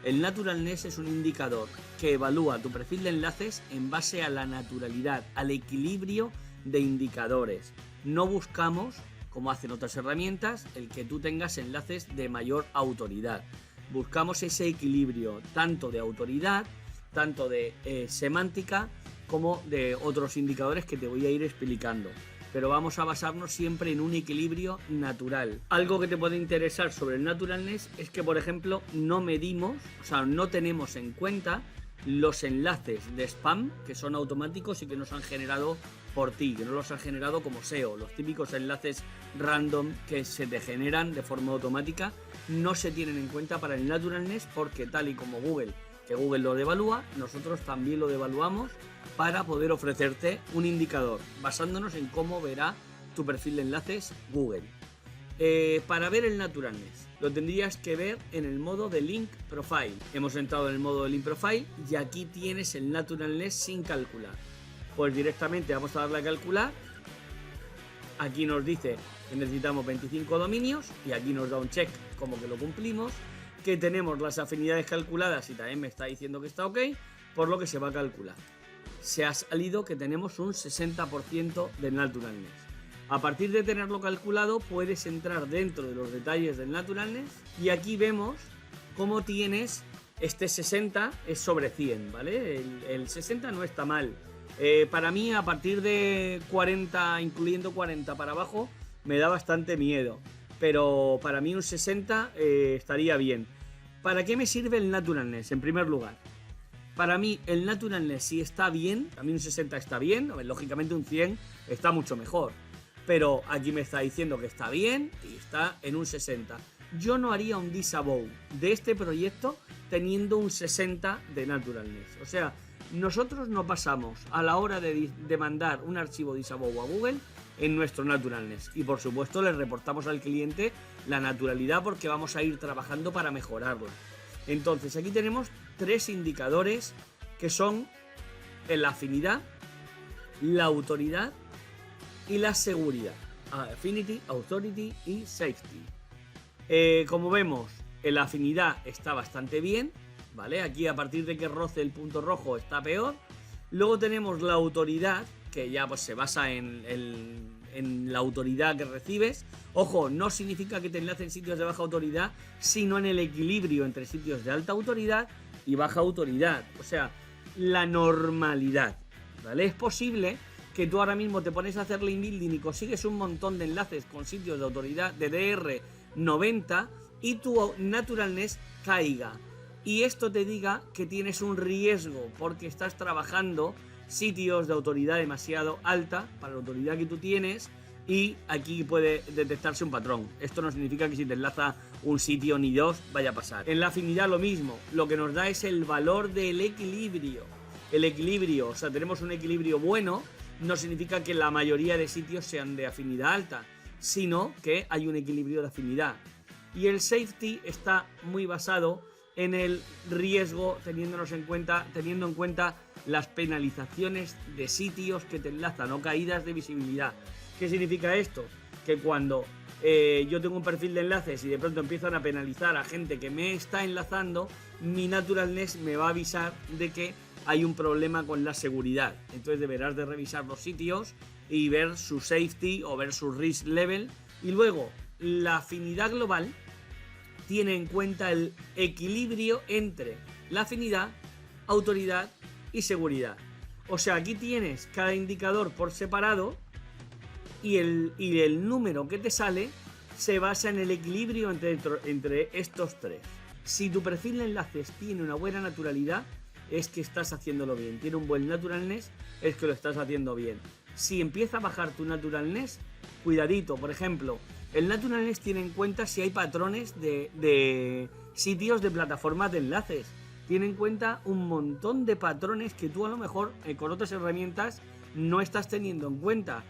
El naturalness es un indicador que evalúa tu perfil de enlaces en base a la naturalidad, al equilibrio de indicadores. No buscamos, como hacen otras herramientas, el que tú tengas enlaces de mayor autoridad. Buscamos ese equilibrio tanto de autoridad, tanto de semántica, como de otros indicadores que te voy a ir explicando. Pero vamos a basarnos siempre en un equilibrio natural. Algo que te puede interesar sobre el naturalness es que, por ejemplo, no medimos, o sea, no tenemos en cuenta los enlaces de spam que son automáticos y que nos han generado por ti, que no los han generado como SEO. Los típicos enlaces random que se te generan de forma automática no se tienen en cuenta para el naturalness, porque tal y como Google, que Google lo devalúa, nosotros también lo devaluamos para poder ofrecerte un indicador basándonos en cómo verá tu perfil de enlaces Google. Para ver el naturalness lo tendrías que ver en el modo de link profile. Hemos entrado en el modo de link profile y aquí tienes el naturalness sin calcular. Pues directamente vamos a darle a calcular. Aquí nos dice que necesitamos 25 dominios y aquí nos da un check como que lo cumplimos, que tenemos las afinidades calculadas y también me está diciendo que está ok, por lo que se va a calcular. Se ha salido que tenemos un 60% de naturalness. A partir de tenerlo calculado puedes entrar dentro de los detalles del naturalness y aquí vemos cómo tienes este 60 es sobre 100, ¿vale? El 60 no está mal. Para mí a partir de 40, incluyendo 40 para abajo, me da bastante miedo. Pero para mí un 60 estaría bien. ¿Para qué me sirve el naturalness? En primer lugar, para mí el naturalness si está bien, a mí un 60 está bien, lógicamente un 100 está mucho mejor. Pero aquí me está diciendo que está bien y está en un 60. Yo no haría un disavow de este proyecto teniendo un 60 de naturalness. O sea, nosotros no pasamos a la hora de mandar un archivo disavow a Google en nuestro naturalness. Y por supuesto le reportamos al cliente la naturalidad porque vamos a ir trabajando para mejorarla. Entonces aquí tenemos tres indicadores que son la afinidad, la autoridad y la seguridad. Affinity, Authority y Safety. Como vemos, la afinidad está bastante bien, ¿vale? Aquí a partir de que roce el punto rojo está peor. Luego tenemos la autoridad, que ya pues se basa en la autoridad que recibes. Ojo, no significa que te enlace en sitios de baja autoridad, sino en el equilibrio entre sitios de alta autoridad y baja autoridad. O sea, la normalidad, ¿vale? Es posible que tú ahora mismo te pones a hacer link building y consigues un montón de enlaces con sitios de autoridad de DR 90 y tu naturalness caiga. Y esto te diga que tienes un riesgo porque estás trabajando sitios de autoridad demasiado alta para la autoridad que tú tienes y aquí puede detectarse un patrón. Esto no significa que si te enlaza un sitio ni dos vaya a pasar. En la afinidad lo mismo, lo que nos da es el valor del equilibrio. El equilibrio, o sea, tenemos un equilibrio bueno, no significa que la mayoría de sitios sean de afinidad alta, sino que hay un equilibrio de afinidad. Y el safety está muy basado en el riesgo, teniendo en cuenta las penalizaciones de sitios que te enlazan o caídas de visibilidad. ¿Qué significa esto? Que cuando yo tengo un perfil de enlaces y de pronto empiezan a penalizar a gente que me está enlazando, mi naturalness me va a avisar de que hay un problema con la seguridad. Entonces deberás de revisar los sitios y ver su safety o ver su risk level. Y luego, la afinidad global tiene en cuenta el equilibrio entre la afinidad, autoridad y seguridad. O sea, aquí tienes cada indicador por separado y el número que te sale se basa en el equilibrio entre estos tres. Si tu perfil de enlaces tiene una buena naturalidad, es que estás haciéndolo bien. Tiene un buen naturalness, es que lo estás haciendo bien. Si empieza a bajar tu naturalness, cuidadito. Por ejemplo, el naturalness tiene en cuenta si hay patrones de sitios de plataformas de enlaces. Tiene en cuenta un montón de patrones que tú a lo mejor con otras herramientas no estás teniendo en cuenta.